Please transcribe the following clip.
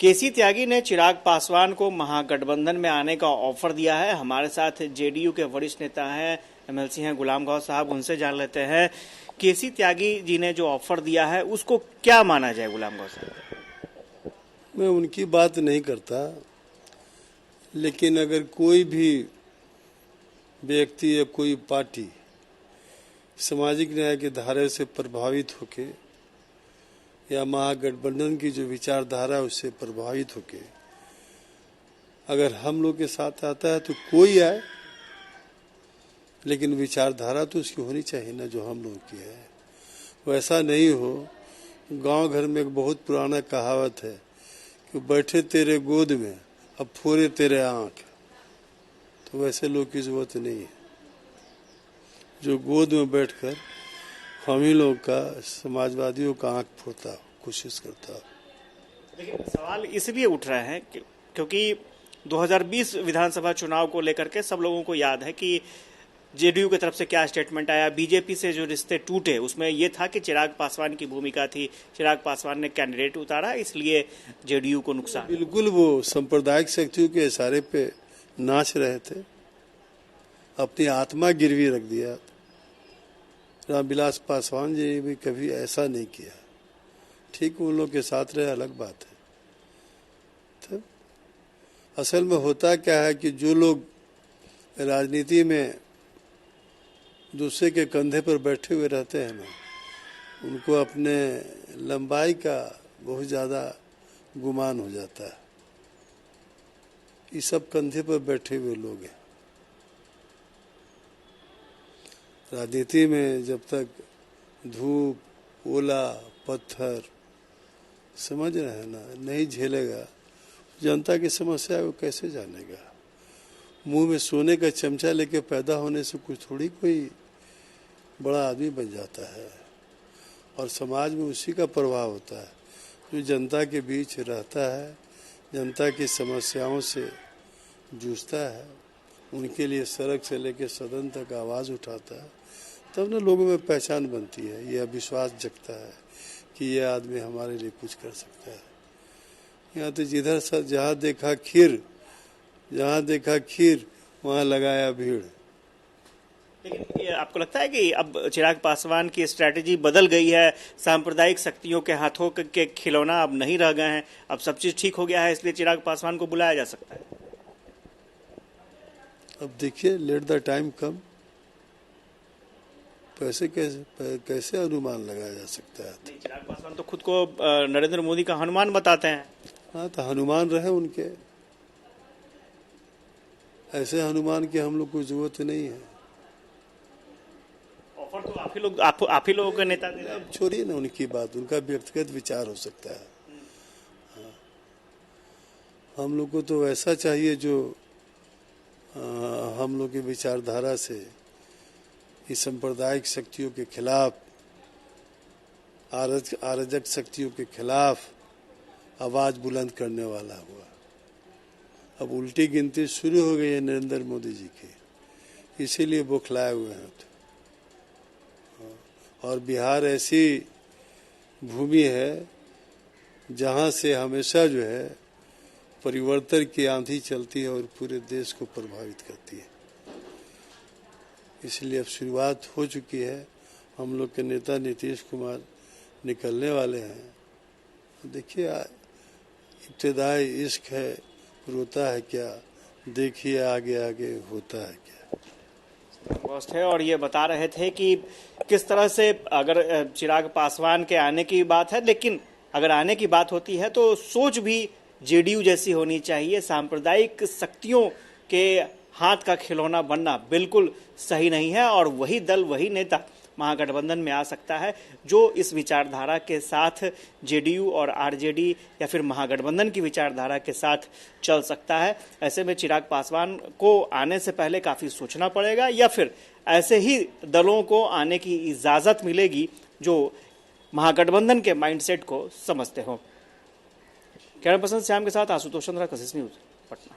केसी त्यागी ने चिराग पासवान को महागठबंधन में आने का ऑफर दिया है। हमारे साथ जेडीयू के वरिष्ठ नेता हैं, एमएलसी हैं गुलाम गौस साहब, उनसे जान लेते हैं केसी त्यागी जी ने जो ऑफर दिया है उसको क्या माना जाए। गुलाम गौस साहब, मैं उनकी बात नहीं करता, लेकिन अगर कोई भी व्यक्ति या कोई पार्टी सामाजिक न्याय के धारे से प्रभावित होके या महागठबंधन की जो विचारधारा है उससे प्रभावित होके अगर हम लोग के साथ आता है तो कोई आए, लेकिन विचारधारा तो उसकी होनी चाहिए ना जो हम लोग की है। वैसा नहीं हो। गांव घर में एक बहुत पुराना कहावत है कि बैठे तेरे गोद में अब फोड़े तेरे आंख, तो वैसे लोग की जरूरत नहीं है जो गोद में बैठकर हम ही लोग का समाजवादियों का आंख फोड़ता कोशिश करता। लेकिन सवाल इसलिए उठ रहे हैं क्योंकि 2020 विधानसभा चुनाव को लेकर के सब लोगों को याद है कि जेडीयू की तरफ से क्या स्टेटमेंट आया। बीजेपी से जो रिश्ते टूटे उसमें यह था कि चिराग पासवान की भूमिका थी, चिराग पासवान ने कैंडिडेट उतारा, इसलिए जेडीयू को नुकसान। बिल्कुल वो सांप्रदायिक शक्तियों के इशारे पे नाच रहे थे, अपनी आत्मा गिरवी रख दिया। रामविलास पासवान जी भी कभी ऐसा नहीं किया। ठीक उन लोग के साथ रहे, अलग बात है। तो असल में होता क्या है कि जो लोग राजनीति में दूसरे के कंधे पर बैठे हुए रहते हैं ना, उनको अपने लंबाई का बहुत ज्यादा गुमान हो जाता है। ये सब कंधे पर बैठे हुए लोग हैं। राजनीति में जब तक धूप, ओला, पत्थर, समझ रहे हैं ना, नहीं झेलेगा, जनता की समस्या है वो कैसे जानेगा। मुंह में सोने का चमचा लेके पैदा होने से कुछ थोड़ी कोई बड़ा आदमी बन जाता है। और समाज में उसी का प्रभाव होता है जो जनता के बीच रहता है, जनता की समस्याओं से जूझता है, उनके लिए सड़क से लेकर सदन तक आवाज उठाता है, तब न लोगों में पहचान बनती है, यह विश्वास जगता है कि यह आदमी हमारे लिए कुछ कर सकता है। यहाँ तो जिधर सर जहाँ देखा खीर वहाँ लगाया भीड़। लेकिन ये आपको लगता है कि अब चिराग पासवान की स्ट्रैटेजी बदल गई है, सांप्रदायिक शक्तियों के हाथों के खिलौना अब नहीं रह गए हैं, अब सब चीज ठीक हो गया है, इसलिए चिराग पासवान को बुलाया जा सकता है? अब देखिए, लेट द टाइम कम। कैसे अनुमान लगाया जा सकता है? चिराग पासवान तो खुद को नरेंद्र मोदी का हनुमान बताते हैं। हाँ, तो हनुमान रहे उनके, ऐसे हनुमान की हम लोग को जरूरत नहीं है। ऑफर तो आप ही लोगों के नेता दे रहे हैं। छोड़िए ना उनकी बात, उनका व्यक्तिगत विचार हो सकता है। हाँ, हम लोग को तो ऐसा चाहिए जो हम लोग की विचारधारा से इस सांप्रदायिक शक्तियों के खिलाफ, आरजक शक्तियों के खिलाफ आवाज बुलंद करने वाला हुआ। अब उल्टी गिनती शुरू हो गई है नरेंद्र मोदी जी की, इसीलिए बौखलाए हुए हैं। और बिहार ऐसी भूमि है जहां से हमेशा जो है परिवर्तन की आंधी चलती है और पूरे देश को प्रभावित करती है। इसलिए अब शुरुआत हो चुकी है। हम लोग के नेता नीतीश कुमार निकलने वाले हैं। देखिए, इब्तिदाई इश्क है, रोता है क्या, देखिए आगे आगे होता है क्या। है और ये बता रहे थे कि किस तरह से अगर चिराग पासवान के आने की बात है, लेकिन अगर आने की बात होती है तो सोच भी जेडीयू जैसी होनी चाहिए। सांप्रदायिक शक्तियों के हाथ का खिलौना बनना बिल्कुल सही नहीं है और वही दल, वही नेता महागठबंधन में आ सकता है जो इस विचारधारा के साथ जेडीयू और आरजेडी या फिर महागठबंधन की विचारधारा के साथ चल सकता है। ऐसे में चिराग पासवान को आने से पहले काफी सोचना पड़ेगा या फिर ऐसे ही दलों को आने की इजाजत मिलेगी जो महागठबंधन के माइंडसेट को समझते हो। कैमरा पर्सन श्याम के साथ आशुतोष चंद्रा, कशिश न्यूज, पटना।